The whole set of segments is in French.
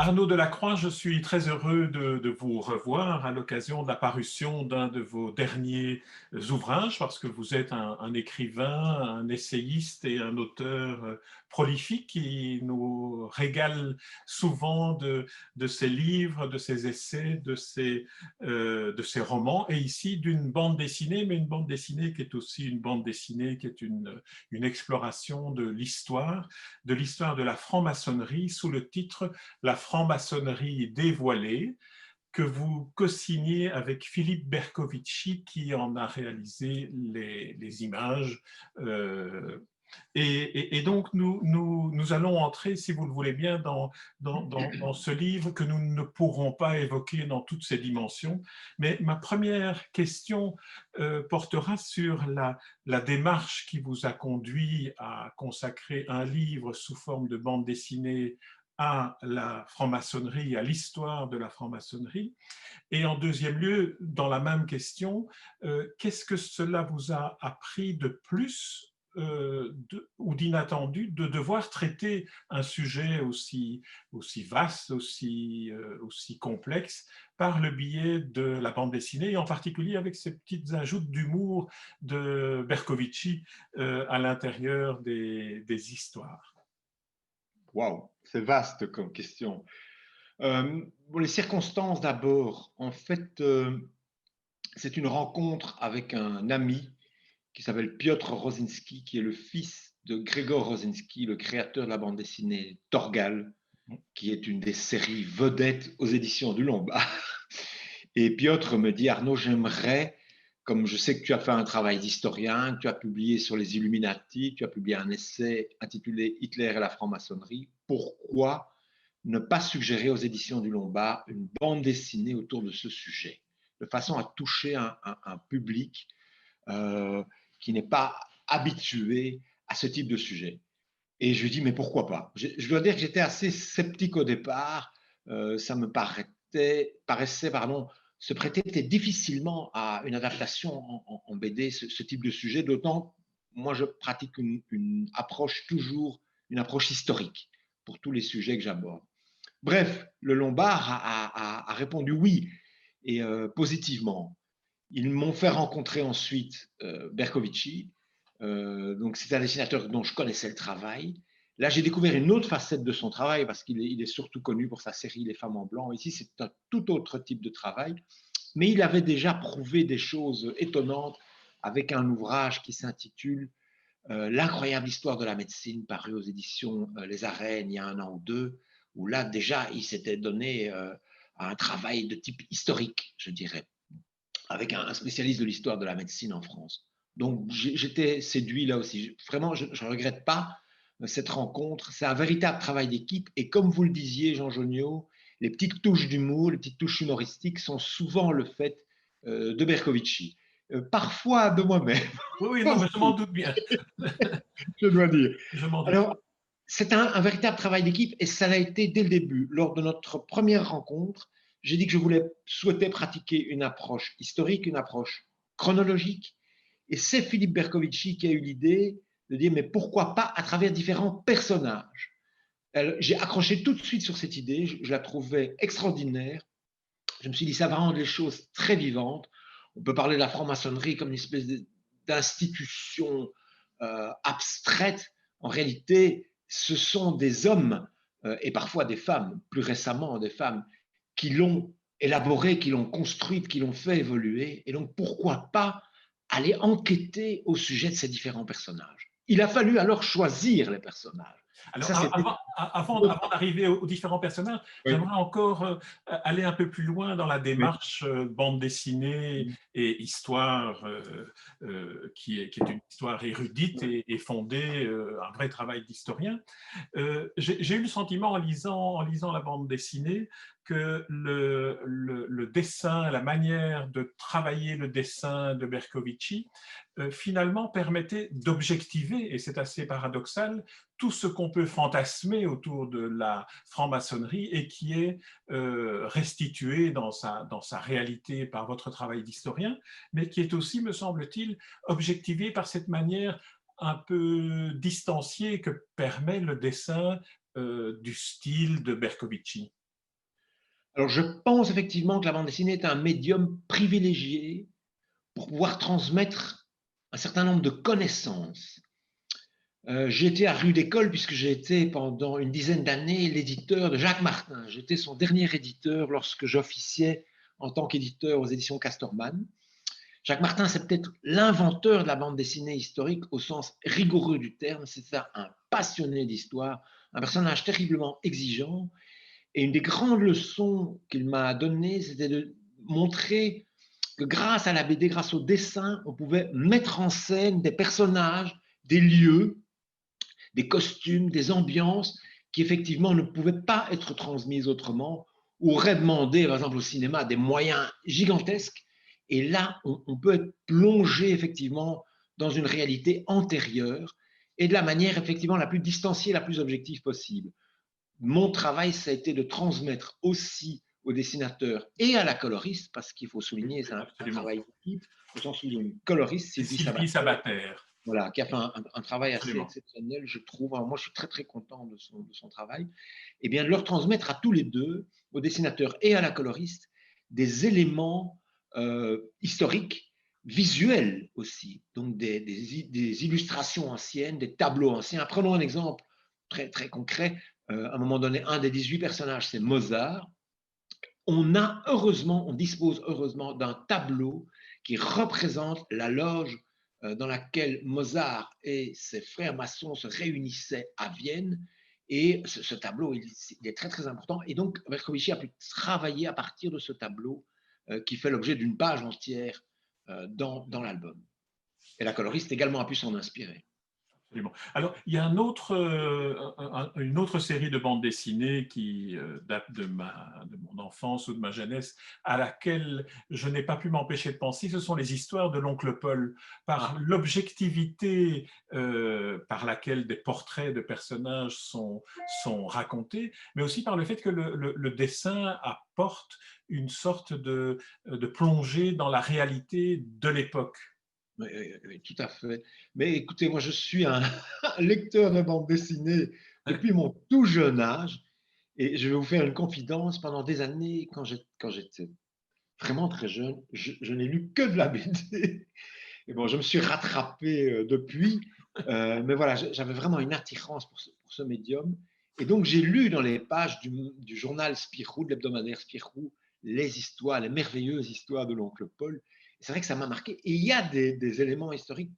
Arnaud Delacroix, je suis très heureux de vous revoir à l'occasion de la parution d'un de vos derniers ouvrages, parce que vous êtes un écrivain, un essayiste et un auteur prolifique qui nous régale souvent de ses livres, de ses essais, de ses romans, et ici d'une bande dessinée, mais une bande dessinée qui est aussi une bande dessinée qui est une exploration de l'histoire de la franc-maçonnerie sous le titre La franc-maçonnerie dévoilée, que vous co-signez avec Philippe Bercovici, qui en a réalisé les images. Et donc, nous allons entrer, si vous le voulez bien, dans ce livre que nous ne pourrons pas évoquer dans toutes ses dimensions. Mais ma première question portera sur la démarche qui vous a conduit à consacrer un livre sous forme de bande dessinée à la franc-maçonnerie, à l'histoire de la franc-maçonnerie. Et en deuxième lieu, dans la même question, qu'est-ce que cela vous a appris de plus ou d'inattendu de devoir traiter un sujet aussi vaste, aussi complexe, par le biais de la bande dessinée, et en particulier avec ces petites ajouts d'humour de Bercovici à l'intérieur des histoires? Waouh, c'est vaste comme question. Bon, les circonstances d'abord. En fait, c'est une rencontre avec un ami qui s'appelle Piotr Rosinski, qui est le fils de Grégor Rosinski, le créateur de la bande dessinée Torgal, qui est une des séries vedettes aux éditions du Lombard. Et Piotr me dit, Arnaud, j'aimerais, comme je sais que tu as fait un travail d'historien, que tu as publié sur les Illuminati, tu as publié un essai intitulé Hitler et la franc-maçonnerie, pourquoi ne pas suggérer aux éditions du Lombard une bande dessinée autour de ce sujet, de façon à toucher un public euh, qui n'est pas habitué à ce type de sujet. Et je lui dis, mais pourquoi pas? Je dois dire que j'étais assez sceptique au départ. Ça me paraissait se prêter difficilement à une adaptation en BD, ce type de sujet, d'autant moi je pratique une approche toujours, une approche historique pour tous les sujets que j'aborde. Bref, le Lombard a répondu oui, et positivement. Ils m'ont fait rencontrer ensuite Bercovici. Donc, c'est un dessinateur dont je connaissais le travail. Là, j'ai découvert une autre facette de son travail parce qu'il est surtout connu pour sa série Les Femmes en blanc. Ici, c'est un tout autre type de travail. Mais il avait déjà prouvé des choses étonnantes avec un ouvrage qui s'intitule L'incroyable histoire de la médecine, paru aux éditions Les Arènes il y a 1 an ou 2, où là, déjà, il s'était donné à un travail de type historique, je dirais, avec un spécialiste de l'histoire de la médecine en France. Donc j'étais séduit là aussi. Vraiment, je ne regrette pas cette rencontre. C'est un véritable travail d'équipe. Et comme vous le disiez, Jean Joniot, les petites touches d'humour, les petites touches humoristiques sont souvent le fait de Bercovici. Parfois de moi-même, Oui, oui, non, mais je m'en doute bien. je dois dire. Je m'en doute. Alors, c'est un véritable travail d'équipe et ça l'a été dès le début. Lors de notre première rencontre, j'ai dit que souhaitais pratiquer une approche historique, une approche chronologique. Et c'est Philippe Bercovici qui a eu l'idée de dire, mais pourquoi pas à travers différents personnages. J'ai accroché tout de suite sur cette idée, je la trouvais extraordinaire. Je me suis dit, ça va rendre les choses très vivantes. On peut parler de la franc-maçonnerie comme une espèce d'institution abstraite. En réalité, ce sont des hommes et parfois des femmes, plus récemment des femmes, qui l'ont élaborée, qui l'ont construite, qui l'ont fait évoluer. Et donc, pourquoi pas aller enquêter au sujet de ces différents personnages? Il a fallu alors choisir les personnages. Et Alors, ça, c'était… avant d'arriver aux différents personnages, Oui, j'aimerais encore aller un peu plus loin dans la oui. démarche bande dessinée et histoire, qui est une histoire érudite et fondée, un vrai travail d'historien. J'ai eu le sentiment en lisant la bande dessinée que le dessin, la manière de travailler le dessin de Bercovici, finalement permettait d'objectiver, et c'est assez paradoxal, tout ce qu'on peut fantasmer autour de la franc-maçonnerie et qui est restitué dans sa réalité par votre travail d'historien, mais qui est aussi, me semble-t-il, objectivé par cette manière un peu distanciée que permet le dessin du style de Bercovici. Alors, je pense effectivement que la bande dessinée est un médium privilégié pour pouvoir transmettre un certain nombre de connaissances. J'ai été à Rue d'École puisque j'ai été pendant une dizaine d'années l'éditeur de Jacques Martin. J'étais son dernier éditeur lorsque j'officiais en tant qu'éditeur aux éditions Castorman. Jacques Martin, c'est peut-être l'inventeur de la bande dessinée historique au sens rigoureux du terme. C'est un passionné d'histoire, un personnage terriblement exigeant. Et une des grandes leçons qu'il m'a données, c'était de montrer que grâce à la BD, grâce au dessin, on pouvait mettre en scène des personnages, des lieux, des costumes, des ambiances qui effectivement ne pouvaient pas être transmises autrement, ou auraient demandé, par exemple au cinéma, des moyens gigantesques. Et là, on peut être plongé effectivement dans une réalité antérieure et de la manière effectivement la plus distanciée, la plus objective possible. Mon travail, ça a été de transmettre aussi au dessinateur et à la coloriste, parce qu'il faut souligner, c'est un Absolument. travail d'équipe, au sens où il y a une coloriste, C'est Sylvie Sylvie Sabater, Sabater. voilà, qui a fait un travail assez Absolument. exceptionnel, je trouve. Alors moi, je suis très, très content de son travail. Et bien, de leur transmettre à tous les deux, au dessinateur et à la coloriste, des éléments historiques, visuels aussi, donc des illustrations anciennes, des tableaux anciens. Prenons un exemple très, très concret. À un moment donné, un des 18 personnages, c'est Mozart. On dispose heureusement d'un tableau qui représente la loge dans laquelle Mozart et ses frères maçons se réunissaient à Vienne. Et ce tableau, il est très très important. Et donc, Bercovici a pu travailler à partir de ce tableau qui fait l'objet d'une page entière dans l'album. Et la coloriste également a pu s'en inspirer. Absolument. Alors, il y a une autre série de bandes dessinées qui date de mon enfance ou de ma jeunesse, à laquelle je n'ai pas pu m'empêcher de penser. Ce sont les histoires de l'oncle Paul, par Ah, l'objectivité par laquelle des portraits de personnages sont racontés, mais aussi par le fait que le dessin apporte une sorte de plongée dans la réalité de l'époque. oui, oui, oui, tout à fait. Mais écoutez, moi, je suis un lecteur de bande dessinée depuis mon tout jeune âge. Et je vais vous faire une confidence. Pendant des années, quand j'étais vraiment très jeune, je n'ai lu que de la BD. Et bon, je me suis rattrapé depuis. Mais voilà, j'avais vraiment une attirance pour ce médium. Et donc, j'ai lu dans les pages du journal Spirou, de l'hebdomadaire Spirou, les histoires, les merveilleuses histoires de l'oncle Paul. C'est vrai que ça m'a marqué. Et il y a des éléments historiques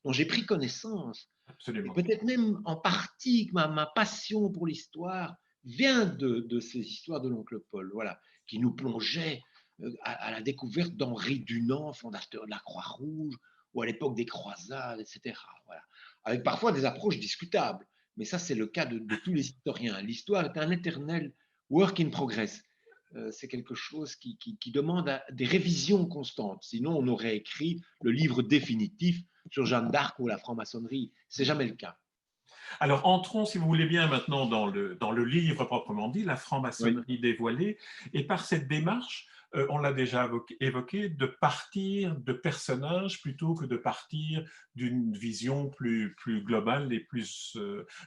dont j'ai pris connaissance. Et Absolument. peut-être même en partie que ma passion pour l'histoire vient de ces histoires de l'oncle Paul, voilà, qui nous plongeait à la découverte d'Henri Dunant, fondateur de la Croix-Rouge, ou à l'époque des croisades, etc. Voilà. Avec parfois des approches discutables. Mais ça, c'est le cas de tous les historiens. L'histoire est un éternel work in progress. C'est quelque chose qui demande des révisions constantes. Sinon, on aurait écrit le livre définitif sur Jeanne d'Arc ou la franc-maçonnerie. C'est jamais le cas. Alors entrons, si vous voulez bien, maintenant dans le livre proprement dit, la Oui. franc-maçonnerie dévoilée, et par cette démarche, on l'a déjà évoqué, de partir de personnages plutôt que de partir d'une vision plus globale et plus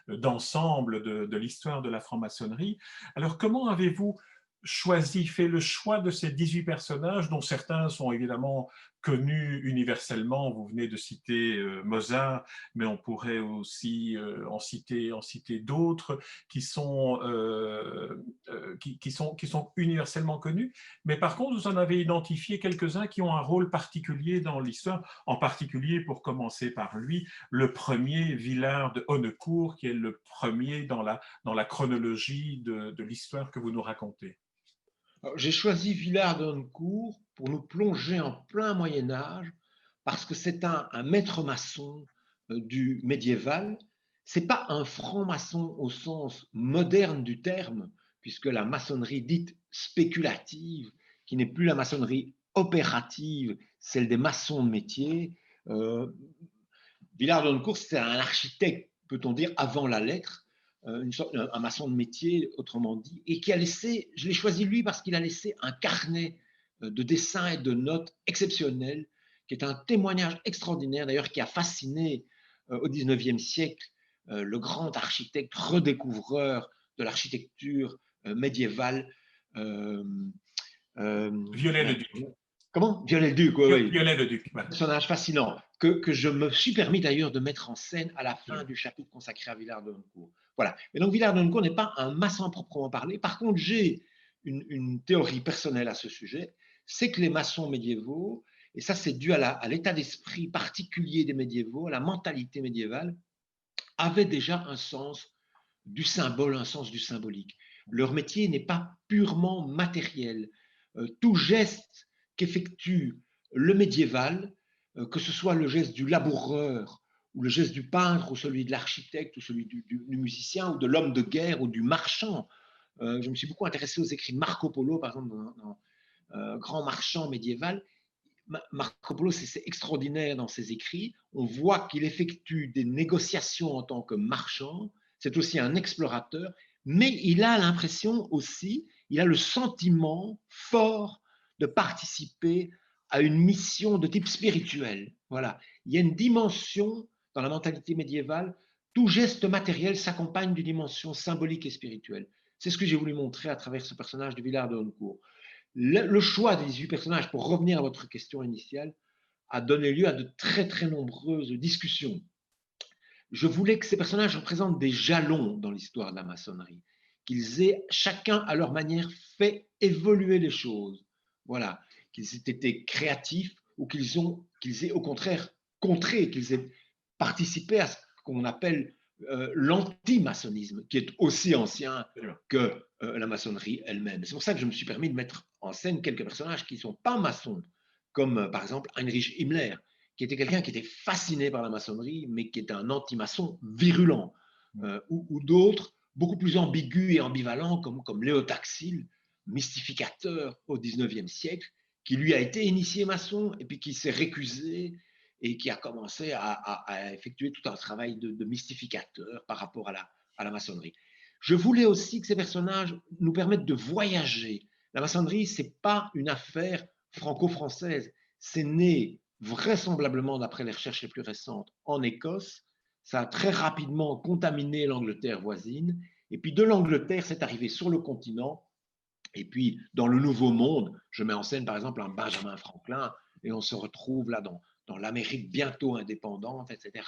d'ensemble de l'histoire de la franc-maçonnerie. Alors comment avez-vous fait le choix de ces 18 personnages, dont certains sont évidemment connus universellement? Vous venez de citer Mozart, mais on pourrait aussi en citer d'autres qui sont universellement connus. Mais par contre, vous en avez identifié quelques-uns qui ont un rôle particulier dans l'histoire, en particulier, pour commencer par lui, le premier, Villard de Honnecourt, qui est le premier dans la chronologie de l'histoire que vous nous racontez. J'ai choisi Villard d'Honnecourt pour nous plonger en plein Moyen Âge parce que c'est un maître maçon du médiéval. C'est pas un franc-maçon au sens moderne du terme, puisque la maçonnerie dite spéculative, qui n'est plus la maçonnerie opérative, celle des maçons de métier. Euh, Villard d'Honnecourt, c'était un architecte, peut-on dire, avant la lettre, un maçon de métier, autrement dit, et qui a laissé, je l'ai choisi lui parce qu'il a laissé un carnet de dessins et de notes exceptionnels, qui est un témoignage extraordinaire, d'ailleurs, qui a fasciné au XIXe siècle le grand architecte redécouvreur de l'architecture médiévale, euh, euh, Viollet-le-Duc. comment? Viollet-le-Duc, oui, oui. Viollet-le-Duc, voilà. Personnage fascinant que je me suis permis d'ailleurs de mettre en scène à la fin du chapitre consacré à Villard de Honnecourt. Voilà. Et donc Villard de Honnecourt n'est pas un maçon proprement parlé. Par contre, j'ai une théorie personnelle à ce sujet, c'est que les maçons médiévaux, et ça c'est dû à l'état d'esprit particulier des médiévaux, à la mentalité médiévale, avaient déjà un sens du symbole, un sens du symbolique. Leur métier n'est pas purement matériel. Tout geste qu'effectue le médiéval, que ce soit le geste du laboureur, ou le geste du peintre, ou celui de l'architecte, ou celui du musicien, ou de l'homme de guerre, ou du marchand. Je me suis beaucoup intéressé aux écrits de Marco Polo, par exemple, dans Grand marchand médiéval. Marco Polo, c'est extraordinaire dans ses écrits. On voit qu'il effectue des négociations en tant que marchand. C'est aussi un explorateur, mais il a l'impression aussi, il a le sentiment fort de participer à une mission de type spirituel. Voilà. Il y a une dimension dans la mentalité médiévale. Tout geste matériel s'accompagne d'une dimension symbolique et spirituelle. C'est ce que j'ai voulu montrer à travers ce personnage de Villard de Honnecourt. Le choix des 18 personnages, pour revenir à votre question initiale, a donné lieu à de très très nombreuses discussions. Je voulais que ces personnages représentent des jalons dans l'histoire de la maçonnerie, qu'ils aient chacun à leur manière fait évoluer les choses. Voilà, qu'ils aient été créatifs ou qu'ils aient au contraire contré, qu'ils aient participé à ce qu'on appelle l'anti-maçonnisme, qui est aussi ancien que la maçonnerie elle-même. C'est pour ça que je me suis permis de mettre en scène quelques personnages qui ne sont pas maçons, comme par exemple Heinrich Himmler, qui était quelqu'un qui était fasciné par la maçonnerie, mais qui était un anti-maçon virulent, ou d'autres beaucoup plus ambigus et ambivalents, comme Léo Taxil, mystificateur au XIXe siècle, qui lui a été initié maçon et puis qui s'est récusé et qui a commencé à effectuer tout un travail de mystificateur par rapport à la maçonnerie. Je voulais aussi que ces personnages nous permettent de voyager. La maçonnerie, ce n'est pas une affaire franco-française. C'est né vraisemblablement, d'après les recherches les plus récentes, en Écosse. Ça a très rapidement contaminé l'Angleterre voisine. Et puis de l'Angleterre, c'est arrivé sur le continent. Et puis dans le Nouveau Monde, je mets en scène par exemple un Benjamin Franklin, et on se retrouve là dans l'Amérique bientôt indépendante, etc.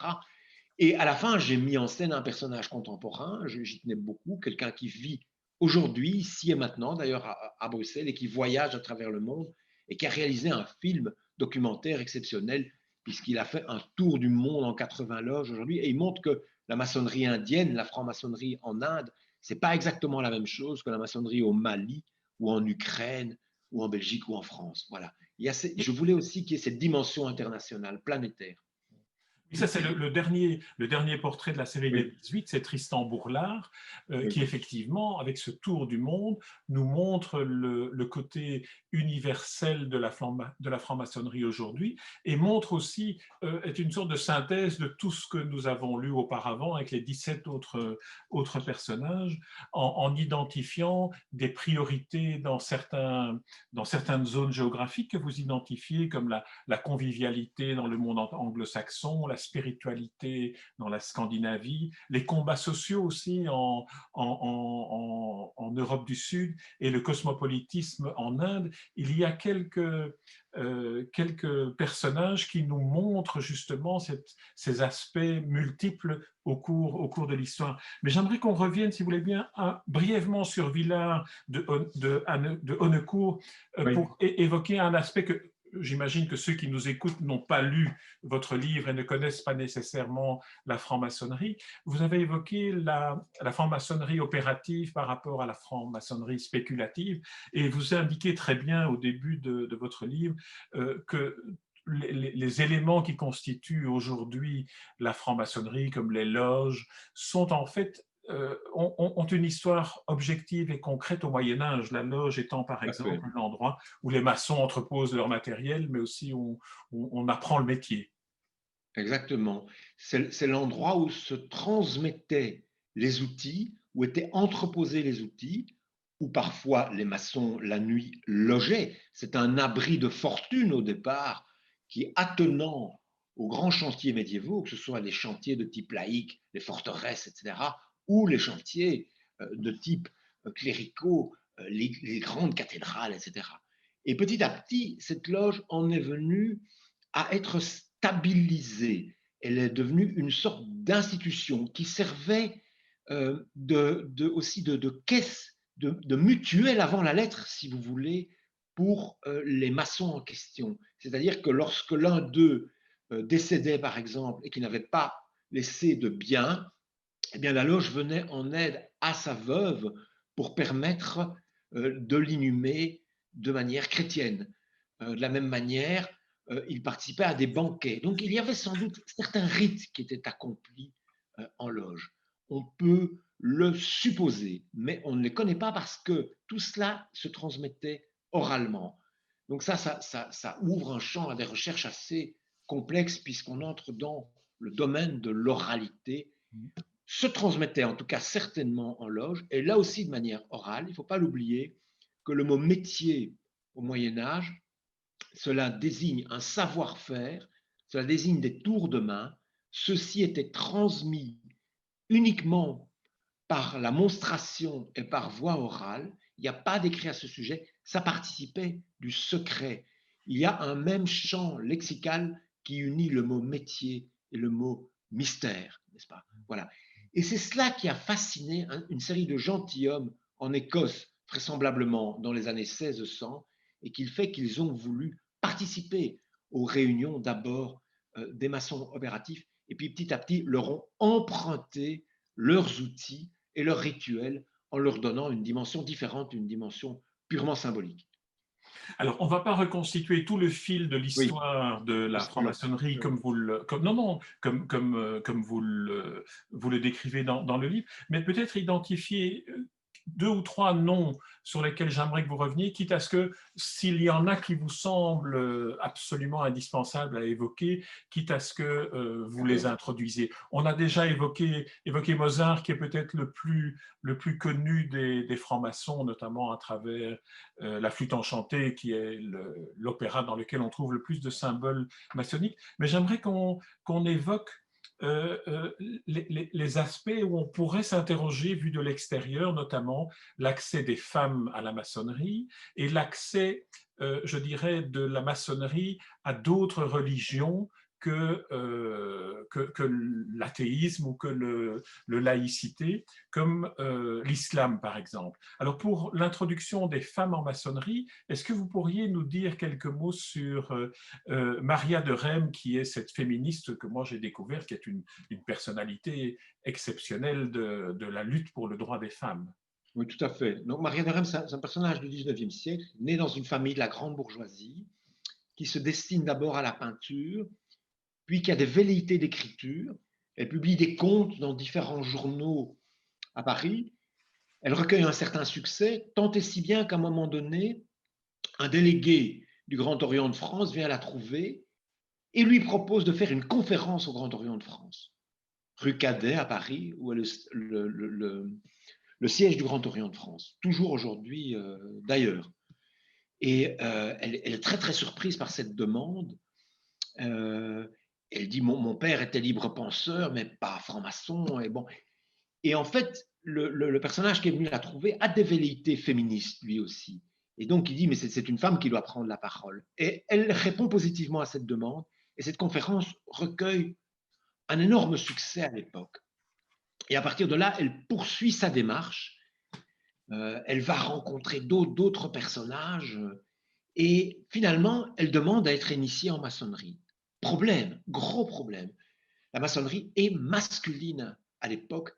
Et à la fin, j'ai mis en scène un personnage contemporain, j'y tenais beaucoup, quelqu'un qui vit aujourd'hui, ici et maintenant, d'ailleurs à Bruxelles, et qui voyage à travers le monde, et qui a réalisé un film documentaire exceptionnel, puisqu'il a fait un tour du monde en 80 loges aujourd'hui, et il montre que la maçonnerie indienne, la franc-maçonnerie en Inde, ce n'est pas exactement la même chose que la maçonnerie au Mali, ou en Ukraine, ou en Belgique, ou en France. Voilà. Je voulais aussi qu'il y ait cette dimension internationale, planétaire. Et ça, c'est le dernier portrait de la série des 18, c'est Tristan Bourlard, qui effectivement, avec ce tour du monde, nous montre le côté universel de la franc-maçonnerie aujourd'hui et montre aussi, est une sorte de synthèse de tout ce que nous avons lu auparavant avec les 17 autres personnages, en identifiant des priorités dans certaines zones géographiques que vous identifiez, comme la convivialité dans le monde anglo-saxon, la spiritualité dans la Scandinavie, les combats sociaux aussi en Europe du Sud et le cosmopolitisme en Inde. Il y a quelques personnages qui nous montrent justement ces aspects multiples au cours de l'histoire. Mais j'aimerais qu'on revienne, si vous voulez bien, brièvement sur Villard de Honnecourt pour évoquer un aspect que j'imagine que ceux qui nous écoutent n'ont pas lu votre livre et ne connaissent pas nécessairement la franc-maçonnerie. Vous avez évoqué la franc-maçonnerie opérative par rapport à la franc-maçonnerie spéculative et vous indiquez très bien au début de votre livre que les éléments qui constituent aujourd'hui la franc-maçonnerie, comme les loges, sont en fait ont une histoire objective et concrète au Moyen-Âge, la loge étant par exemple l'endroit où les maçons entreposent leur matériel, mais aussi où on apprend le métier. Exactement. C'est l'endroit où se transmettaient les outils, où étaient entreposés les outils, où parfois les maçons, la nuit, logeaient. C'est un abri de fortune au départ qui, attenant aux grands chantiers médiévaux, que ce soit les chantiers de type laïque, les forteresses, etc., ou les chantiers de type cléricaux, les grandes cathédrales, etc. Et petit à petit, cette loge en est venue à être stabilisée. Elle est devenue une sorte d'institution qui servait aussi de caisse, de mutuelle avant la lettre, si vous voulez, pour les maçons en question. C'est-à-dire que lorsque l'un d'eux décédait, par exemple, et qu'il n'avait pas laissé de biens, eh bien, la loge venait en aide à sa veuve pour permettre de l'inhumer de manière chrétienne. De la même manière, il participait à des banquets. Donc, il y avait sans doute certains rites qui étaient accomplis en loge. On peut le supposer, mais on ne les connaît pas parce que tout cela se transmettait oralement. Donc ça ouvre un champ à des recherches assez complexes puisqu'on entre dans le domaine de l'oralité, se transmettait en tout cas certainement en loge, et là aussi de manière orale. Il ne faut pas l'oublier que le mot métier au Moyen Âge, cela désigne un savoir-faire, cela désigne des tours de main. Ceci était transmis uniquement par la monstration et par voie orale. Il n'y a pas d'écrit à ce sujet, ça participait du secret. Il y a un même champ lexical qui unit le mot métier et le mot mystère, n'est-ce pas? Voilà. Et c'est cela qui a fasciné une série de gentilshommes en Écosse, vraisemblablement dans les années 1600, et qui fait qu'ils ont voulu participer aux réunions d'abord des maçons opératifs, et puis petit à petit leur ont emprunté leurs outils et leurs rituels en leur donnant une dimension différente, une dimension purement symbolique. Alors, on ne va pas reconstituer tout le fil de Oui, l'histoire de la franc-maçonnerie comme vous le, comme, non, non, comme vous le décrivez dans le livre, mais peut-être identifier deux ou trois noms sur lesquels j'aimerais que vous reveniez, quitte à ce que, s'il y en a qui vous semblent absolument indispensables à évoquer, quitte à ce que vous les introduisiez. On a déjà évoqué Mozart, qui est peut-être le plus connu des francs-maçons, notamment à travers la flûte enchantée, qui est l'opéra dans lequel on trouve le plus de symboles maçonniques. Mais j'aimerais qu'on évoque les aspects où on pourrait s'interroger, vu de l'extérieur, notamment l'accès des femmes à la maçonnerie et l'accès, je dirais, de la maçonnerie à d'autres religions que l'athéisme ou que laïcité, comme l'islam, par exemple. Alors, pour l'introduction des femmes en maçonnerie, est-ce que vous pourriez nous dire quelques mots sur Maria de Rem, qui est cette féministe que moi j'ai découverte, qui est une personnalité exceptionnelle de la lutte pour le droit des femmes? oui, tout à fait. Donc, Maria de Rem, c'est un personnage du 19e siècle, né dans une famille de la grande bourgeoisie, qui se destine d'abord à la peinture, puis qui a des velléités d'écriture. Elle publie des contes dans différents journaux à Paris. Elle recueille un certain succès, tant et si bien qu'à un moment donné, un délégué du Grand Orient de France vient la trouver et lui propose de faire une conférence au Grand Orient de France, rue Cadet à Paris, où est le siège du Grand Orient de France, toujours aujourd'hui d'ailleurs. Et elle est très très surprise par cette demande. Elle dit mon père était libre penseur, mais pas franc-maçon. Et, bon. Et en fait, le personnage qui est venu la trouver a des velléités féministes lui aussi. Et donc il dit mais c'est une femme qui doit prendre la parole. Et elle répond positivement à cette demande. Et cette conférence recueille un énorme succès à l'époque. Et à partir de là, elle poursuit sa démarche. Elle va rencontrer d'autres personnages. Et finalement, elle demande à être initiée en maçonnerie. Problème, gros problème. La maçonnerie est masculine à l'époque,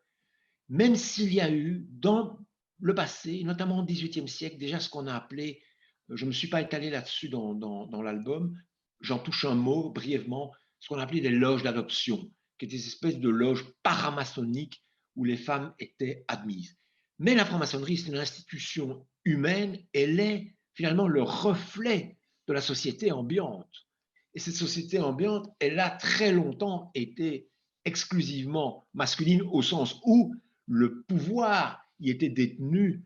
même s'il y a eu dans le passé, notamment au XVIIIe siècle, déjà ce qu'on a appelé, je ne me suis pas étalé là-dessus dans l'album, j'en touche un mot brièvement, ce qu'on a appelé des loges d'adoption, qui étaient des espèces de loges paramaçonniques où les femmes étaient admises. Mais la franc-maçonnerie, c'est une institution humaine, elle est finalement le reflet de la société ambiante. Et cette société ambiante, elle a très longtemps été exclusivement masculine au sens où le pouvoir y était détenu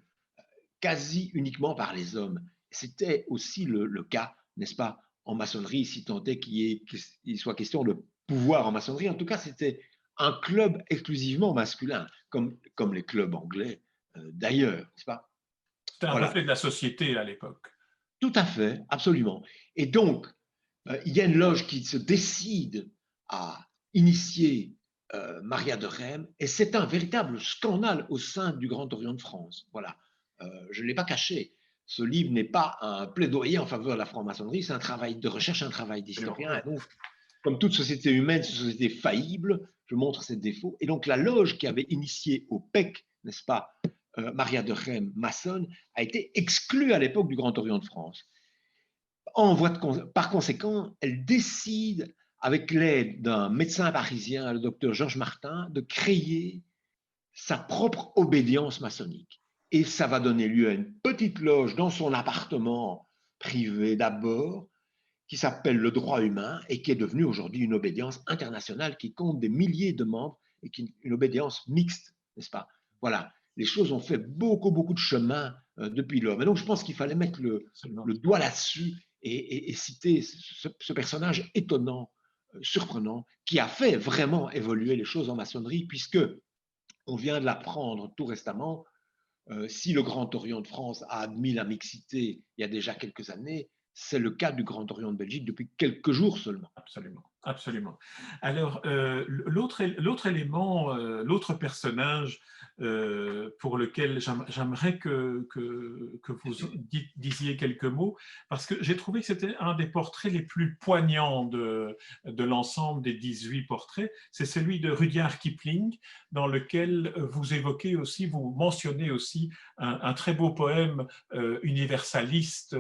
quasi uniquement par les hommes. C'était aussi le cas, n'est-ce pas, en maçonnerie, si tant est qu'il soit question de pouvoir en maçonnerie. En tout cas, c'était un club exclusivement masculin, comme les clubs anglais d'ailleurs, n'est-ce pas? C'était un Voilà, reflet de la société à l'époque. tout à fait, absolument. Et donc, il y a une loge qui se décide à initier Maria de Reims, et c'est un véritable scandale au sein du Grand Orient de France. Voilà, je ne l'ai pas caché. Ce livre n'est pas un plaidoyer en faveur de la franc-maçonnerie, c'est un travail de recherche, un travail Absolument, d'historien. oui. Et donc, comme toute société humaine, c'est une société faillible, je montre ses défauts. Et donc, la loge qui avait initié au PEC, n'est-ce pas, Maria de Reims, maçonne, a été exclue à l'époque du Grand Orient de France. Par conséquent, elle décide, avec l'aide d'un médecin parisien, le docteur Georges Martin, de créer sa propre obédience maçonnique. Et ça va donner lieu à une petite loge dans son appartement privé d'abord, qui s'appelle le droit humain et qui est devenue aujourd'hui une obédience internationale qui compte des milliers de membres et qui est une obédience mixte, n'est-ce pas? Voilà, les choses ont fait beaucoup, beaucoup de chemin depuis lors. Mais donc, je pense qu'il fallait mettre le doigt là-dessus et citer ce personnage étonnant, surprenant, qui a fait vraiment évoluer les choses en maçonnerie, puisque on vient de l'apprendre tout récemment. Si le Grand Orient de France a admis la mixité il y a déjà quelques années, c'est le cas du Grand Orient de Belgique depuis quelques jours seulement. Absolument, absolument. Alors, l'autre élément, l'autre personnage pour lequel j'aimerais que vous disiez quelques mots, parce que j'ai trouvé que c'était un des portraits les plus poignants de l'ensemble des 18 portraits, c'est celui de Rudyard Kipling, dans lequel vous évoquez aussi, vous mentionnez aussi un très beau poème universaliste,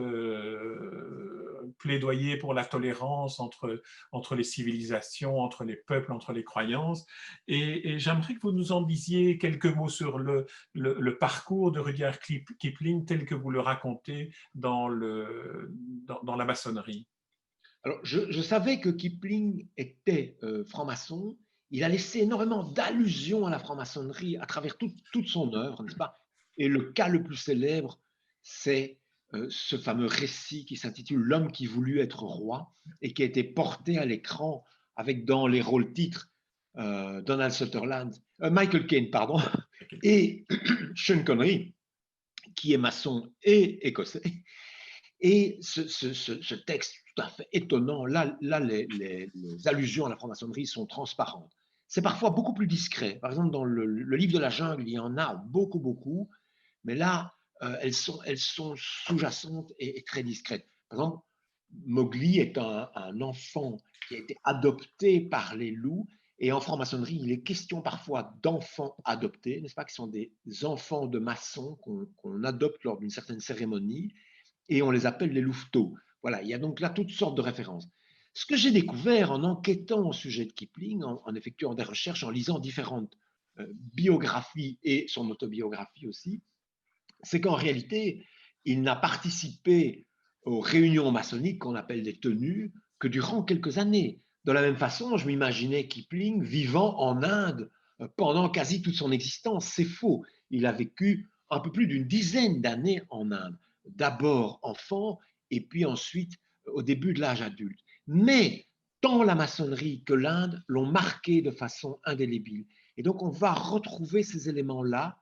plaidoyer pour la tolérance entre les civilisations, entre les peuples, entre les croyances. Et j'aimerais que vous nous en disiez quelques mots sur le parcours de Rudyard Kipling tel que vous le racontez dans la maçonnerie. Alors, je savais que Kipling était franc-maçon. Il a laissé énormément d'allusions à la franc-maçonnerie à travers toute son œuvre, n'est-ce pas? Et le cas le plus célèbre, c'est ce fameux récit qui s'intitule L'homme qui voulut être roi et qui a été porté à l'écran avec dans les rôles titres Donald Sutherland, Michael Caine, pardon, et Sean Connery, qui est maçon et écossais. Et ce texte tout à fait étonnant, là les allusions à la franc-maçonnerie sont transparentes. C'est parfois beaucoup plus discret. Par exemple, dans le livre de la jungle, il y en a beaucoup, beaucoup, mais là, elles sont sous-jacentes et très discrètes. Par exemple, Mowgli est un enfant qui a été adopté par les loups, et en franc-maçonnerie, il est question parfois d'enfants adoptés, n'est-ce pas, qui sont des enfants de maçons qu'on adopte lors d'une certaine cérémonie, et on les appelle les louveteaux. Voilà, il y a donc là toutes sortes de références. Ce que j'ai découvert en enquêtant au sujet de Kipling, en effectuant des recherches, en lisant différentes biographies et son autobiographie aussi, c'est qu'en réalité, il n'a participé aux réunions maçonniques qu'on appelle des tenues que durant quelques années. De la même façon, je m'imaginais Kipling vivant en Inde pendant quasi toute son existence. C'est faux. Il a vécu un peu plus d'une dizaine d'années en Inde. D'abord enfant et puis ensuite au début de l'âge adulte. Mais tant la maçonnerie que l'Inde l'ont marqué de façon indélébile. Et donc on va retrouver ces éléments-là.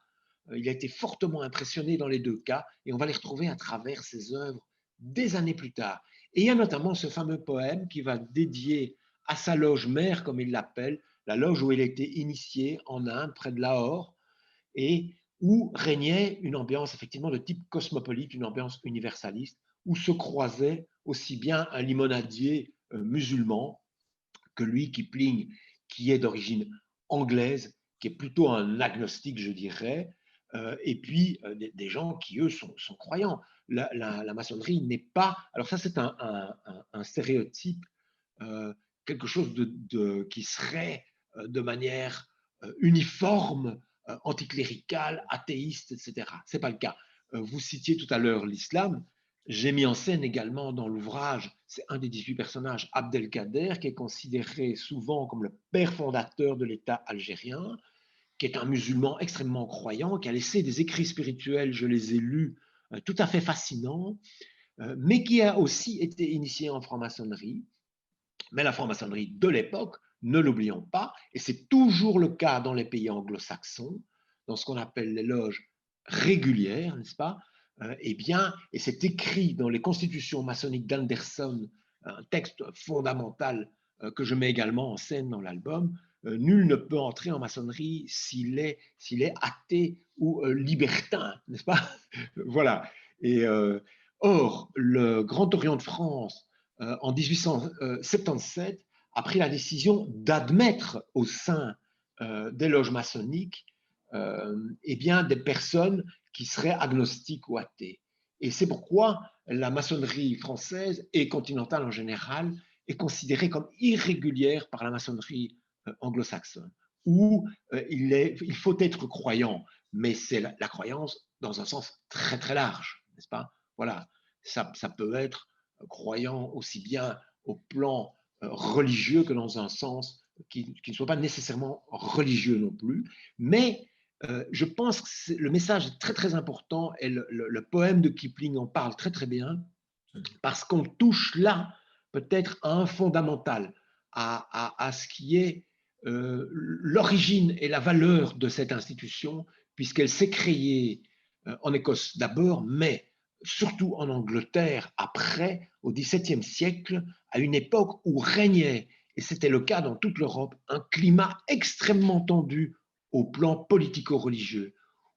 Il a été fortement impressionné dans les deux cas et on va les retrouver à travers ses œuvres des années plus tard. Et il y a notamment ce fameux poème qui va dédier à sa loge mère, comme il l'appelle, la loge où il a été initié en Inde, près de Lahore, et où régnait une ambiance effectivement de type cosmopolite, une ambiance universaliste, où se croisait aussi bien un limonadier musulman que lui, Kipling, qui est d'origine anglaise, qui est plutôt un agnostique, je dirais, et puis des gens qui, eux, sont croyants. La maçonnerie n'est pas... Alors ça, c'est un stéréotype, quelque chose qui serait de manière uniforme, anticléricale, athéiste, etc. Ce n'est pas le cas. Vous citiez tout à l'heure l'islam. J'ai mis en scène également dans l'ouvrage, c'est un des 18 personnages, Abdelkader, qui est considéré souvent comme le père fondateur de l'État algérien, qui est un musulman extrêmement croyant, qui a laissé des écrits spirituels, je les ai lus, tout à fait fascinants, mais qui a aussi été initié en franc-maçonnerie. Mais la franc-maçonnerie de l'époque, ne l'oublions pas, et c'est toujours le cas dans les pays anglo-saxons, dans ce qu'on appelle les loges régulières, n'est-ce pas? eh bien, et c'est écrit dans les constitutions maçonniques d'Anderson, un texte fondamental que je mets également en scène dans l'album, nul ne peut entrer en maçonnerie s'il est athée ou libertin, n'est-ce pas? Voilà. Et or, le Grand Orient de France, en 1877, a pris la décision d'admettre au sein des loges maçonniques eh bien, des personnes qui seraient agnostiques ou athées. Et c'est pourquoi la maçonnerie française et continentale en général est considérée comme irrégulière par la maçonnerie anglo-saxonne, où il faut être croyant, mais c'est la croyance dans un sens très très large, n'est-ce pas? Voilà, ça peut être croyant aussi bien au plan religieux que dans un sens qui ne soit pas nécessairement religieux non plus, mais je pense que le message est très très important et le poème de Kipling en parle très très bien parce qu'on touche là peut-être à un fondamental, à ce qui est l'origine et la valeur de cette institution puisqu'elle s'est créée en Écosse d'abord, mais surtout en Angleterre après, au XVIIe siècle, à une époque où régnait, et c'était le cas dans toute l'Europe, un climat extrêmement tendu au plan politico-religieux,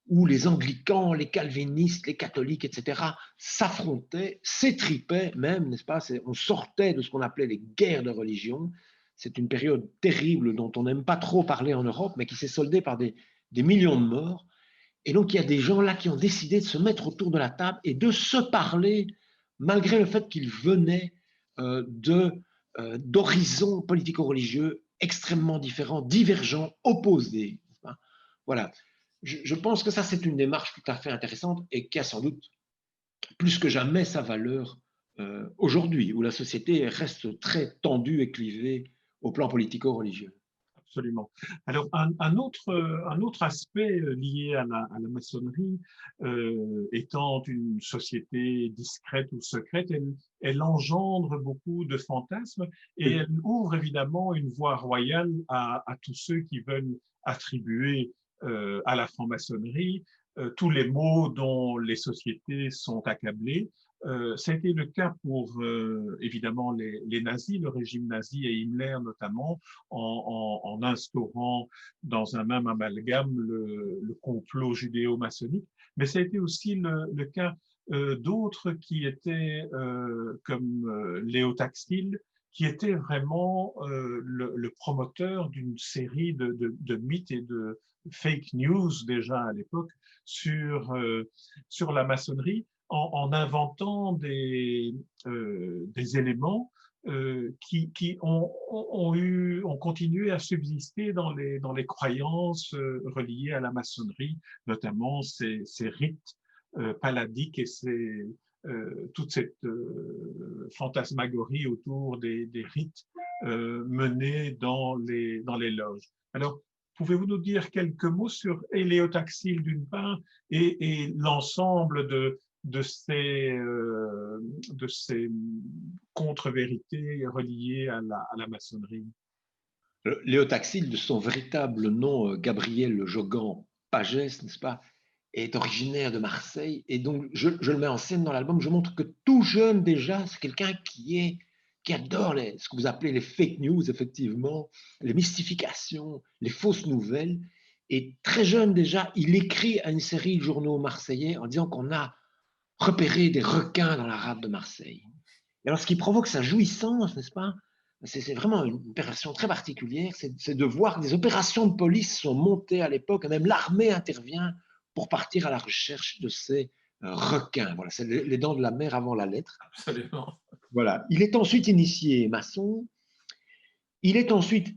où les anglicans, les calvinistes, les catholiques, etc., s'affrontaient, s'étripaient même, n'est-ce pas? On sortait de ce qu'on appelait les guerres de religion. C'est une période terrible dont on n'aime pas trop parler en Europe, mais qui s'est soldée par des millions de morts. Et donc, il y a des gens là qui ont décidé de se mettre autour de la table et de se parler, malgré le fait qu'ils venaient d'horizons politico-religieux extrêmement différents, divergents, opposés. Voilà. Je pense que ça, c'est une démarche tout à fait intéressante et qui a sans doute plus que jamais sa valeur aujourd'hui, où la société reste très tendue et clivée au plan politico-religieux. Absolument. Alors, un autre aspect lié à la maçonnerie, étant une société discrète ou secrète, elle engendre beaucoup de fantasmes et elle ouvre évidemment une voie royale à tous ceux qui veulent attribuer à la franc-maçonnerie tous les maux dont les sociétés sont accablées. Ça a été le cas pour évidemment les nazis, le régime nazi et Himmler notamment, en instaurant dans un même amalgame le complot judéo-maçonnique. Mais ça a été aussi le cas d'autres qui étaient comme Léo Taxil, qui était vraiment le promoteur d'une série de mythes et de fake news déjà à l'époque sur la maçonnerie en inventant des éléments qui ont continué à subsister dans les croyances reliées à la maçonnerie, notamment ces rites paladiques et toute cette fantasmagorie autour des rites menés dans les loges. Alors, pouvez-vous nous dire quelques mots sur Éléotaxile d'une part et l'ensemble de ces contre-vérités reliées à la maçonnerie? Léo Taxil, de son véritable nom, Gabriel Jogan Pagès, n'est-ce pas, est originaire de Marseille. Et donc, je le mets en scène dans l'album. Je montre que tout jeune déjà, c'est quelqu'un qui adore ce que vous appelez les fake news, effectivement, les mystifications, les fausses nouvelles. Et très jeune déjà, il écrit à une série de journaux marseillais en disant qu'on a repéré des requins dans la rade de Marseille. Et alors, ce qui provoque sa jouissance, n'est-ce pas? C'est vraiment une opération très particulière, c'est de voir que des opérations de police sont montées à l'époque, et même l'armée intervient pour partir à la recherche de ces requins. Voilà, c'est les dents de la mer avant la lettre. Absolument. Voilà. Il est ensuite initié maçon. Il est ensuite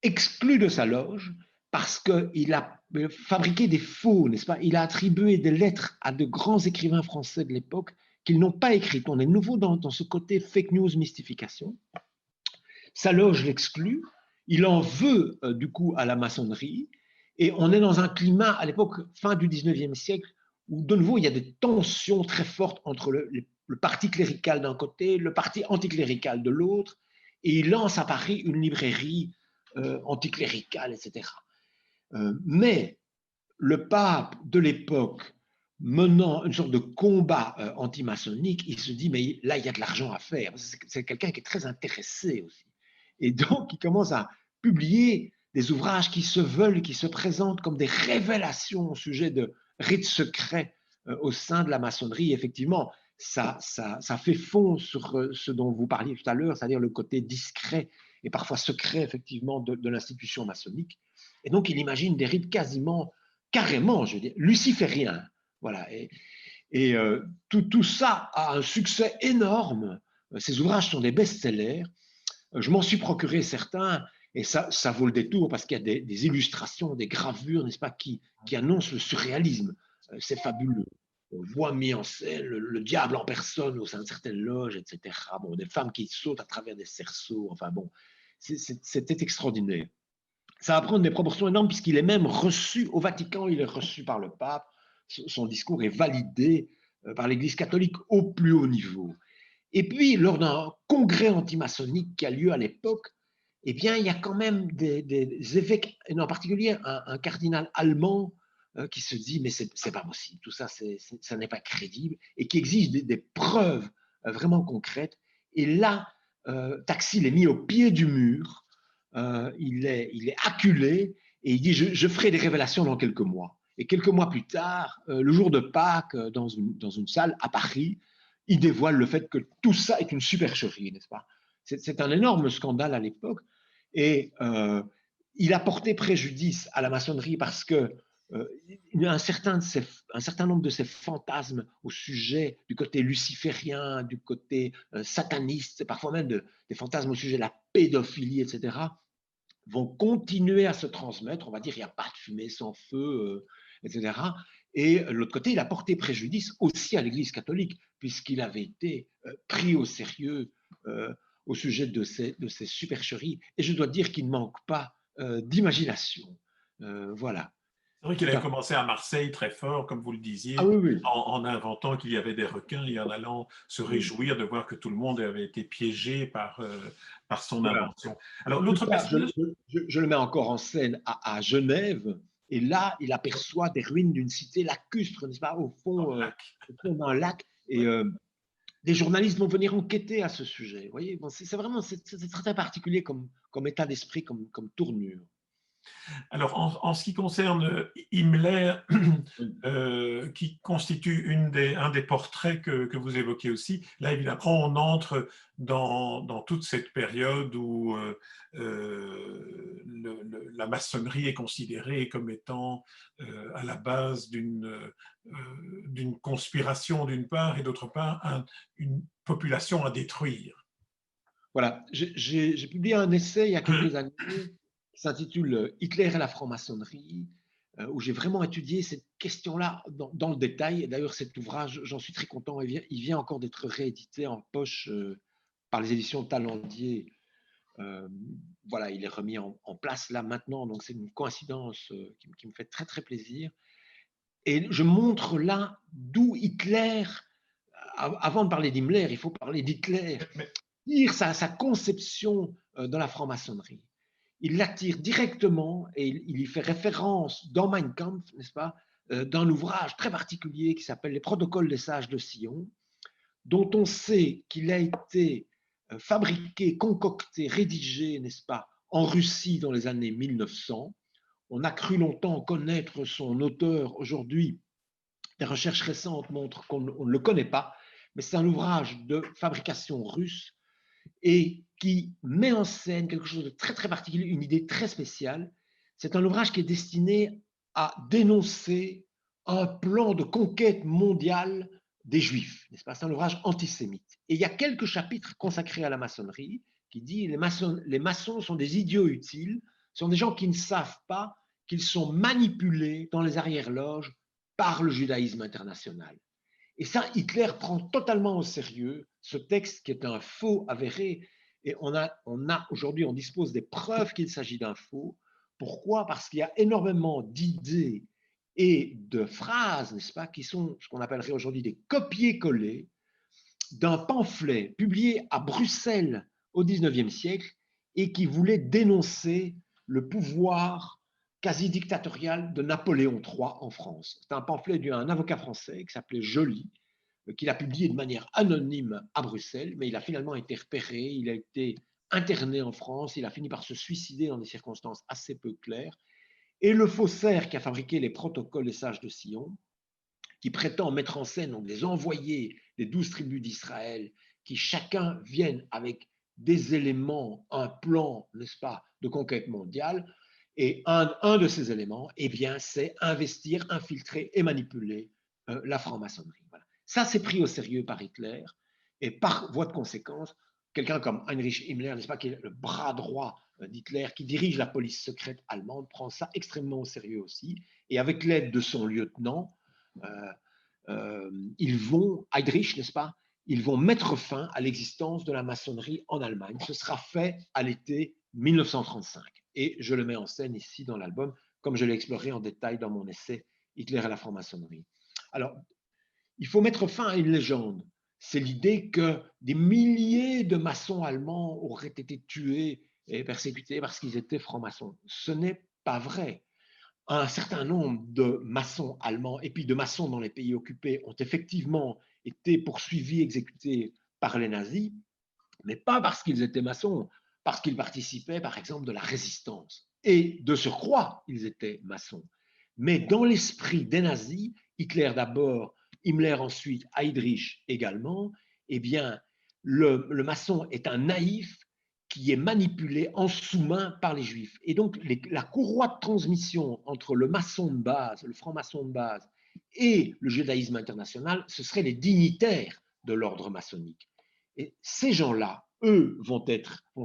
exclu de sa loge parce qu'il a fabriqué des faux, n'est-ce pas? Il a attribué des lettres à de grands écrivains français de l'époque qu'ils n'ont pas écrites. On est nouveau dans ce côté fake news mystification. Sa loge l'exclut. Il en veut du coup à la maçonnerie. Et on est dans un climat à l'époque, fin du 19e siècle, où de nouveau il y a des tensions très fortes entre le parti clérical d'un côté, le parti anticlérical de l'autre. Et il lance à Paris une librairie anticléricale, etc. Mais le pape de l'époque menant une sorte de combat anti-maçonnique, il se dit, mais là, il y a de l'argent à faire. C'est quelqu'un qui est très intéressé aussi. Et donc, il commence à publier des ouvrages qui se veulent, qui se présentent comme des révélations au sujet de rites secrets au sein de la maçonnerie. Effectivement, ça fait fond sur ce dont vous parliez tout à l'heure, c'est-à-dire le côté discret et parfois secret, effectivement, de l'institution maçonnique. Et donc, il imagine des rites quasiment, carrément, je veux dire, lucifériens. Voilà. Et tout ça a un succès énorme. Ces ouvrages sont des best-sellers. Je m'en suis procuré certains, et ça vaut le détour parce qu'il y a des illustrations, des gravures, n'est-ce pas, qui annoncent le surréalisme. C'est fabuleux. On voit mis en scène le diable en personne au sein de certaines loges, etc. Bon, des femmes qui sautent à travers des cerceaux. Enfin bon, c'était extraordinaire. Ça va prendre des proportions énormes puisqu'il est même reçu au Vatican, il est reçu par le pape. Son discours est validé par l'Église catholique au plus haut niveau. Et puis, lors d'un congrès antimaçonnique qui a lieu à l'époque, eh bien, il y a quand même des évêques, et en particulier un cardinal allemand qui se dit, mais c'est pas possible, tout ça, ça n'est pas crédible, et qui exige des preuves vraiment concrètes. Et là, Taxil est mis au pied du mur, il est acculé, et il dit, je ferai des révélations dans quelques mois. Et quelques mois plus tard, le jour de Pâques, dans une salle à Paris, il dévoile le fait que tout ça est une supercherie, n'est-ce pas? C'est un énorme scandale à l'époque. Et il a porté préjudice à la maçonnerie parce que un certain nombre de ces fantasmes au sujet du côté luciférien, du côté sataniste, parfois même des fantasmes au sujet de la pédophilie, etc., vont continuer à se transmettre. On va dire il n'y a pas de fumée sans feu, etc. Et de l'autre côté, il a porté préjudice aussi à l'Église catholique, puisqu'il avait été pris au sérieux au sujet de ces supercheries. Et je dois dire qu'il ne manque pas d'imagination. Voilà. C'est vrai Tout qu'il avait à fait. commencé à Marseille très fort, comme vous le Ah disiez, oui, oui. en inventant qu'il y avait des requins et en allant se Oui. réjouir de voir que tout le monde avait été piégé par son Voilà. invention. Alors, Plus l'autre tard, personnage, je le mets encore en scène à Genève, et là, il aperçoit des ruines d'une cité lacustre, n'est-ce pas, dans le lac. au fond d'un lac, et Ouais. des journalistes vont venir enquêter à ce sujet. Vous voyez, bon, c'est vraiment très particulier comme état d'esprit, comme tournure. Alors, en ce qui concerne Himmler, Oui. qui constitue un des portraits que vous évoquez aussi, là, évidemment, on entre dans toute cette période où la maçonnerie est considérée comme étant à la base d'une conspiration d'une part et d'autre part une population à détruire. Voilà, j'ai publié un essai il y a quelques années qui s'intitule Hitler et la franc-maçonnerie, où j'ai vraiment étudié cette question-là dans le détail. D'ailleurs, cet ouvrage, j'en suis très content, il vient encore d'être réédité en poche par les éditions Talendier. Euh, voilà, il est remis en place là maintenant, donc c'est une coïncidence qui me fait très très plaisir. Et je montre là d'où Hitler, avant de parler d'Himmler, il faut parler d'Hitler, Mais tire sa conception de la franc-maçonnerie. Il l'attire directement et il y fait référence dans Mein Kampf, n'est-ce pas, d'un ouvrage très particulier qui s'appelle Les Protocoles des Sages de Sion, dont on sait qu'il a été fabriqué, concocté, rédigé, n'est-ce pas, en Russie dans les années 1900. On a cru longtemps connaître son auteur. Aujourd'hui, des recherches récentes montrent qu'on ne le connaît pas, mais c'est un ouvrage de fabrication russe et qui met en scène quelque chose de très très particulier, une idée très spéciale. C'est un ouvrage qui est destiné à dénoncer un plan de conquête mondiale des Juifs, n'est-ce pas? C'est un ouvrage antisémite. Et il y a quelques chapitres consacrés à la maçonnerie qui dit les maçons sont des idiots utiles, sont des gens qui ne savent pas qu'ils sont manipulés dans les arrière-loges par le judaïsme international. Et ça, Hitler prend totalement au sérieux ce texte qui est un faux avéré. Et aujourd'hui, on dispose des preuves qu'il s'agit d'un faux. Pourquoi? Parce qu'il y a énormément d'idées et de phrases, n'est-ce pas, qui sont ce qu'on appellerait aujourd'hui des copier-coller d'un pamphlet publié à Bruxelles au XIXe siècle et qui voulait dénoncer le pouvoir quasi dictatoriale de Napoléon III en France. C'est un pamphlet d'un avocat français qui s'appelait Joly, qu'il a publié de manière anonyme à Bruxelles, mais il a finalement été repéré, il a été interné en France, il a fini par se suicider dans des circonstances assez peu claires. Et le faussaire qui a fabriqué les protocoles des sages de Sion, qui prétend mettre en scène donc, des envoyés des 12 tribus d'Israël, qui chacun viennent avec des éléments, un plan, n'est-ce pas, de conquête mondiale. Et un de ces éléments, eh bien, c'est investir, infiltrer et manipuler la franc-maçonnerie. Voilà. Ça, c'est pris au sérieux par Hitler. Et par voie de conséquence, quelqu'un comme Heinrich Himmler, n'est-ce pas, qui est le bras droit d'Hitler, qui dirige la police secrète allemande, prend ça extrêmement au sérieux aussi. Et avec l'aide de son lieutenant, ils vont, Heydrich, n'est-ce pas, ils vont mettre fin à l'existence de la maçonnerie en Allemagne. Ce sera fait à l'été 1935. Et je le mets en scène ici dans l'album, comme je l'ai exploré en détail dans mon essai Hitler et la franc-maçonnerie. Alors, il faut mettre fin à une légende. C'est l'idée que des milliers de maçons allemands auraient été tués et persécutés parce qu'ils étaient francs-maçons. Ce n'est pas vrai. Un certain nombre de maçons allemands et puis de maçons dans les pays occupés ont effectivement été poursuivis, exécutés par les nazis, mais pas parce qu'ils étaient maçons, parce qu'ils participaient par exemple de la résistance. Et de surcroît, ils étaient maçons. Mais dans l'esprit des nazis, Hitler d'abord, Himmler ensuite, Heydrich également, eh bien, le maçon est un naïf qui est manipulé en sous-main par les juifs. Et donc, la courroie de transmission entre le maçon de base, le franc-maçon de base, et le judaïsme international, ce seraient les dignitaires de l'ordre maçonnique. Et ces gens-là, eux, vont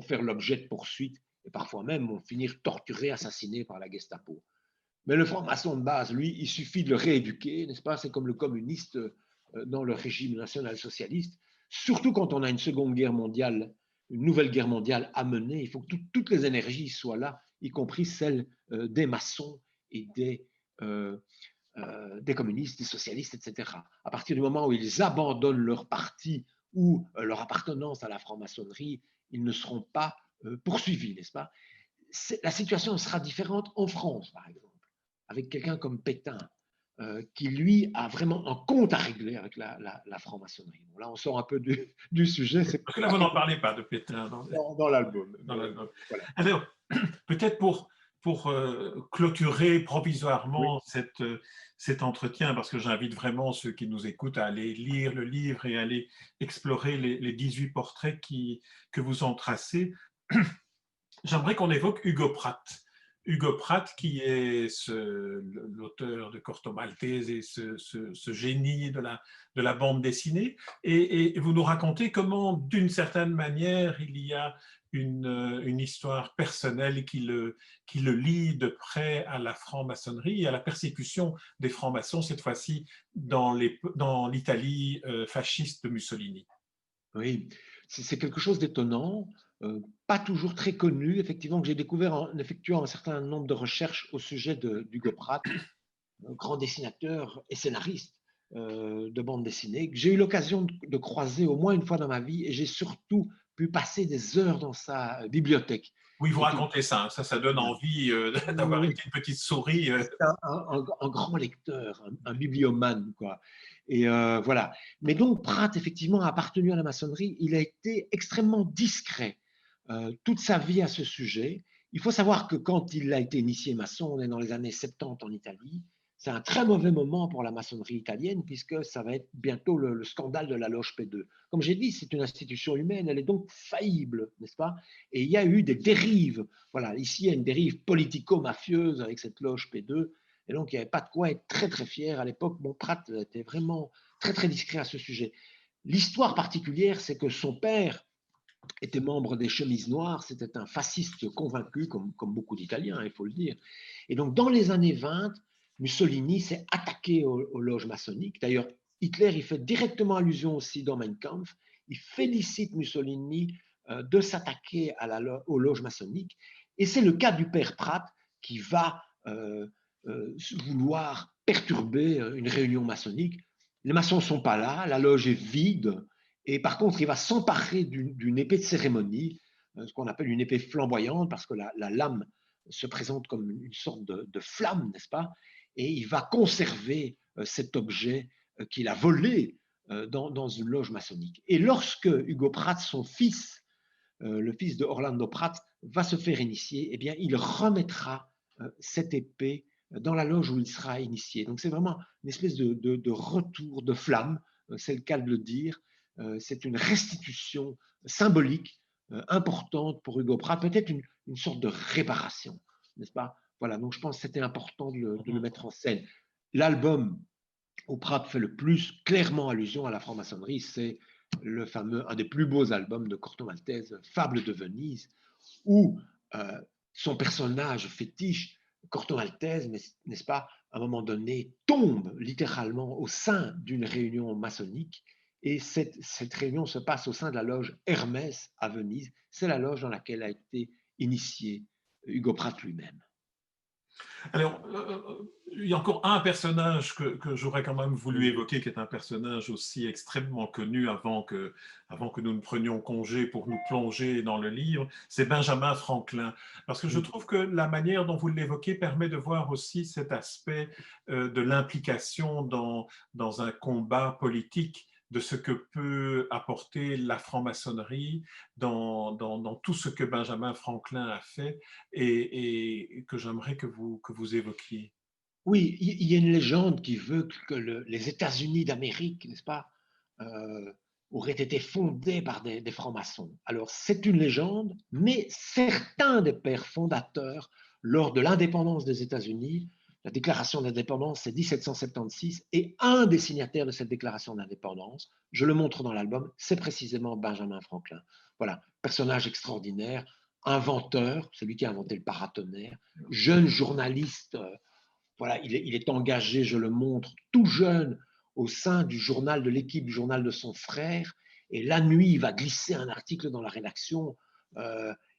faire l'objet de poursuites et parfois même vont finir torturés, assassinés par la Gestapo. Mais le franc-maçon de base, lui, il suffit de le rééduquer, n'est-ce pas? C'est comme le communiste dans le régime national-socialiste. Surtout quand on a une seconde guerre mondiale, une nouvelle guerre mondiale à mener, il faut que toutes les énergies soient là, y compris celles des maçons et des communistes, des socialistes, etc. À partir du moment où ils abandonnent leur parti ou leur appartenance à la franc-maçonnerie, ils ne seront pas poursuivis, n'est-ce pas? La situation sera différente en France, par exemple, avec quelqu'un comme Pétain, qui, lui, a vraiment un compte à régler avec la franc-maçonnerie. Bon, là, on sort un peu du sujet. Parce que là, vous n'en parlez pas de Pétain dans l'album. Voilà. Alors, peut-être pour clôturer provisoirement Oui. cet entretien, parce que j'invite vraiment ceux qui nous écoutent à aller lire le livre et à aller explorer les 18 portraits que vous en tracez, j'aimerais qu'on évoque Hugo Pratt. Hugo Pratt, qui est l'auteur de Corto Maltese et ce génie de la bande dessinée. Et vous nous racontez comment, d'une certaine manière, il y a une histoire personnelle qui le lie de près à la franc-maçonnerie et à la persécution des francs-maçons, cette fois-ci dans l'Italie fasciste de Mussolini. Oui, c'est quelque chose d'étonnant, pas toujours très connu, effectivement, que j'ai découvert en effectuant un certain nombre de recherches au sujet d'Hugo Pratt, un grand dessinateur et scénariste de bande dessinée, que j'ai eu l'occasion de croiser au moins une fois dans ma vie, et j'ai surtout pu passer des heures dans sa bibliothèque. Oui, vous racontez ça, ça donne envie d'avoir une petite souris. C'est un grand lecteur, un bibliomane, quoi. Et voilà. Mais donc, Pratt, effectivement, a appartenu à la maçonnerie. Il a été extrêmement discret toute sa vie à ce sujet. Il faut savoir que quand il a été initié maçon, on est dans les années 70 en Italie, c'est un très mauvais moment pour la maçonnerie italienne, puisque ça va être bientôt le scandale de la loge P2. Comme j'ai dit, c'est une institution humaine, elle est donc faillible, n'est-ce pas? Et il y a eu des dérives. Voilà, ici, il y a une dérive politico-mafieuse avec cette loge P2, et donc il n'y avait pas de quoi être très très fier. À l'époque, mon Pratt était vraiment très très discret à ce sujet. L'histoire particulière, c'est que son père était membre des Chemises Noires, c'était un fasciste convaincu, comme beaucoup d'Italiens, il faut le dire. Et donc, dans les années 20, Mussolini s'est attaqué aux loges maçonniques. D'ailleurs, Hitler y fait directement allusion aussi dans Mein Kampf. Il félicite Mussolini de s'attaquer aux loges maçonniques. Et c'est le cas du père Pratt qui va vouloir perturber une réunion maçonnique. Les maçons ne sont pas là, la loge est vide. Et par contre, il va s'emparer d'une épée de cérémonie, ce qu'on appelle une épée flamboyante, parce que la lame se présente comme une sorte de flamme, n'est-ce pas? Et il va conserver cet objet qu'il a volé dans une loge maçonnique. Et lorsque Hugo Pratt, son fils, le fils de Orlando Pratt, va se faire initier, eh bien, il remettra cette épée dans la loge où il sera initié. Donc c'est vraiment une espèce de retour de flamme, c'est le cas de le dire. C'est une restitution symbolique importante pour Hugo Pratt, peut-être une sorte de réparation, n'est-ce pas? Voilà, donc je pense que c'était important de le mettre en scène. L'album où Pratt fait le plus clairement allusion à la franc-maçonnerie, c'est le fameux, un des plus beaux albums de Corto Maltese, Fable de Venise, où son personnage fétiche, Corto Maltese, n'est-ce pas, à un moment donné, tombe littéralement au sein d'une réunion maçonnique. Et cette réunion se passe au sein de la loge Hermès à Venise. C'est la loge dans laquelle a été initié Hugo Pratt lui-même. Alors, il y a encore un personnage que j'aurais quand même voulu évoquer, qui est un personnage aussi extrêmement connu avant que nous ne prenions congé pour nous plonger dans le livre, c'est Benjamin Franklin. Parce que je trouve que la manière dont vous l'évoquez permet de voir aussi cet aspect de l'implication dans un combat politique, de ce que peut apporter la franc-maçonnerie dans tout ce que Benjamin Franklin a fait et que j'aimerais que vous évoquiez. Oui, il y a une légende qui veut que les États-Unis d'Amérique, n'est-ce pas, auraient été fondés par des francs-maçons. Alors, c'est une légende, mais certains des pères fondateurs, lors de l'indépendance des États-Unis, la déclaration d'indépendance, c'est 1776, et un des signataires de cette déclaration d'indépendance, je le montre dans l'album, c'est précisément Benjamin Franklin. Voilà, personnage extraordinaire, inventeur, celui qui a inventé le paratonnerre, jeune journaliste. Voilà, il est engagé, je le montre, tout jeune au sein du journal de l'équipe, du journal de son frère. Et la nuit, il va glisser un article dans la rédaction.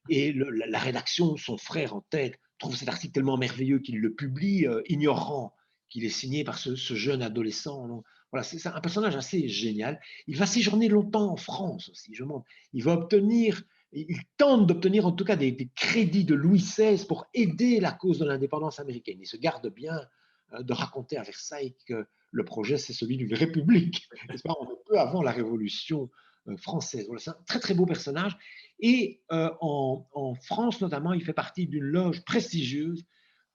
Et la rédaction, son frère en tête, trouve cet article tellement merveilleux qu'il le publie, ignorant qu'il est signé par ce jeune adolescent. Donc, voilà, c'est un personnage assez génial. Il va séjourner longtemps en France aussi, je montre. Il va obtenir il tente d'obtenir en tout cas des crédits de Louis XVI pour aider la cause de l'indépendance américaine. Il se garde bien de raconter à Versailles que le projet, c'est celui d'une république, n'est-ce pas, un peu avant la Révolution française. Voilà, c'est un très très beau personnage. Et en France notamment, il fait partie d'une loge prestigieuse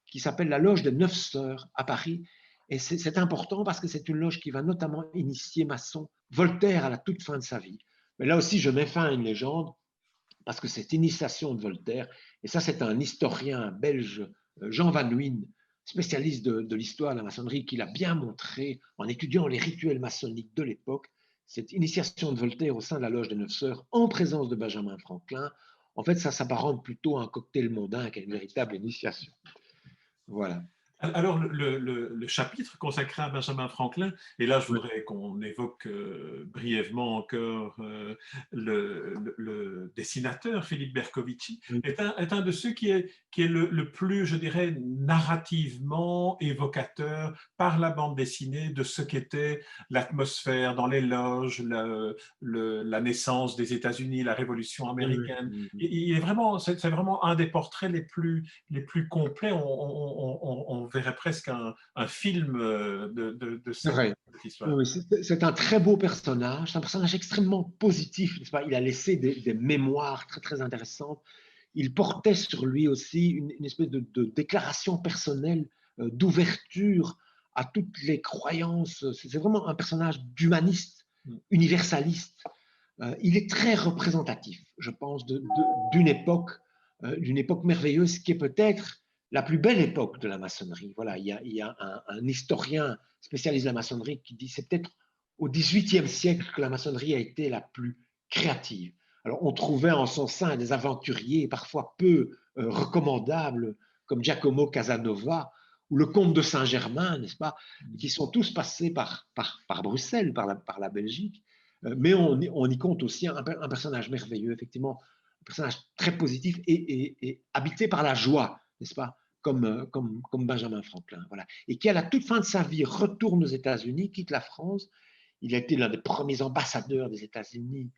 qui s'appelle la loge des Neuf Sœurs à Paris. Et c'est important parce que c'est une loge qui va notamment initier maçon Voltaire à la toute fin de sa vie. Mais là aussi, je mets fin à une légende parce que cette initiation de Voltaire, et ça c'est un historien belge, Jean Van Wijn, spécialiste de l'histoire de la maçonnerie, qui l'a bien montré en étudiant les rituels maçonniques de l'époque, cette initiation de Voltaire au sein de la loge des Neuf Sœurs, en présence de Benjamin Franklin, en fait ça s'apparente plutôt à un cocktail mondain qu'à une véritable initiation. Voilà. Alors, le chapitre consacré à Benjamin Franklin, et là je voudrais qu'on évoque brièvement encore le dessinateur Philippe Bercovici, est un de ceux qui est le plus, je dirais, narrativement évocateur par la bande dessinée de ce qu'était l'atmosphère dans les loges, la naissance des États-Unis, la Révolution américaine. Il est vraiment, c'est vraiment un des portraits les plus complets. On verrait presque un film de cette histoire. Oui, c'est un très beau personnage, c'est un personnage extrêmement positif, n'est-ce pas? Il a laissé des mémoires très, très intéressantes. Il portait sur lui aussi une espèce de déclaration personnelle, d'ouverture à toutes les croyances. C'est vraiment un personnage d'humaniste, universaliste. Il est très représentatif, je pense, d'une époque merveilleuse qui est peut-être la plus belle époque de la maçonnerie. Voilà, il y a un historien spécialiste de la maçonnerie qui dit que c'est peut-être au XVIIIe siècle que la maçonnerie a été la plus créative. Alors, on trouvait en son sein des aventuriers parfois peu recommandables, comme Giacomo Casanova ou le comte de Saint-Germain, n'est-ce pas, qui sont tous passés par Bruxelles, par la Belgique. Mais on y compte aussi un personnage merveilleux, effectivement, un personnage très positif et habité par la joie, n'est-ce pas, comme Benjamin Franklin. Voilà. Et qui, à la toute fin de sa vie, retourne aux États-Unis, quitte la France. Il a été l'un des premiers ambassadeurs des États-Unis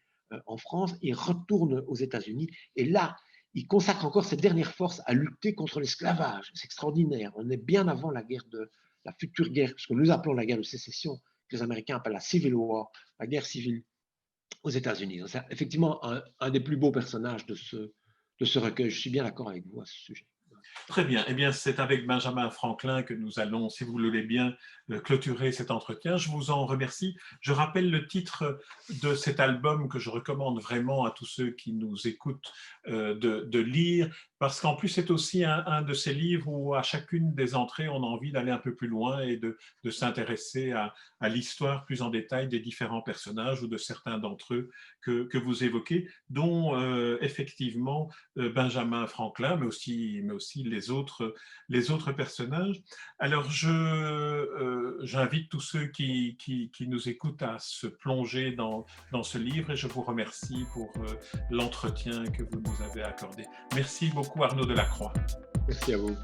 en France. Il retourne aux États-Unis. Et là, il consacre encore ses dernières forces à lutter contre l'esclavage. C'est extraordinaire. On est bien avant la future guerre, ce que nous appelons la guerre de sécession, que les Américains appellent la Civil War, la guerre civile aux États-Unis. C'est effectivement un des plus beaux personnages de ce recueil. Je suis bien d'accord avec vous à ce sujet. Très bien. Eh bien, c'est avec Benjamin Franklin que nous allons, si vous le voulez bien, clôturer cet entretien. Je vous en remercie. Je rappelle le titre de cet album que je recommande vraiment à tous ceux qui nous écoutent de lire, parce qu'en plus, c'est aussi un de ces livres où à chacune des entrées, on a envie d'aller un peu plus loin et de s'intéresser à l'histoire plus en détail des différents personnages ou de certains d'entre eux que vous évoquez, dont effectivement Benjamin Franklin, mais aussi les autres personnages. Alors, j'invite tous ceux qui nous écoutent à se plonger dans ce livre et je vous remercie pour l'entretien que vous nous avez accordé. Merci beaucoup Arnaud Delacroix. Merci à vous.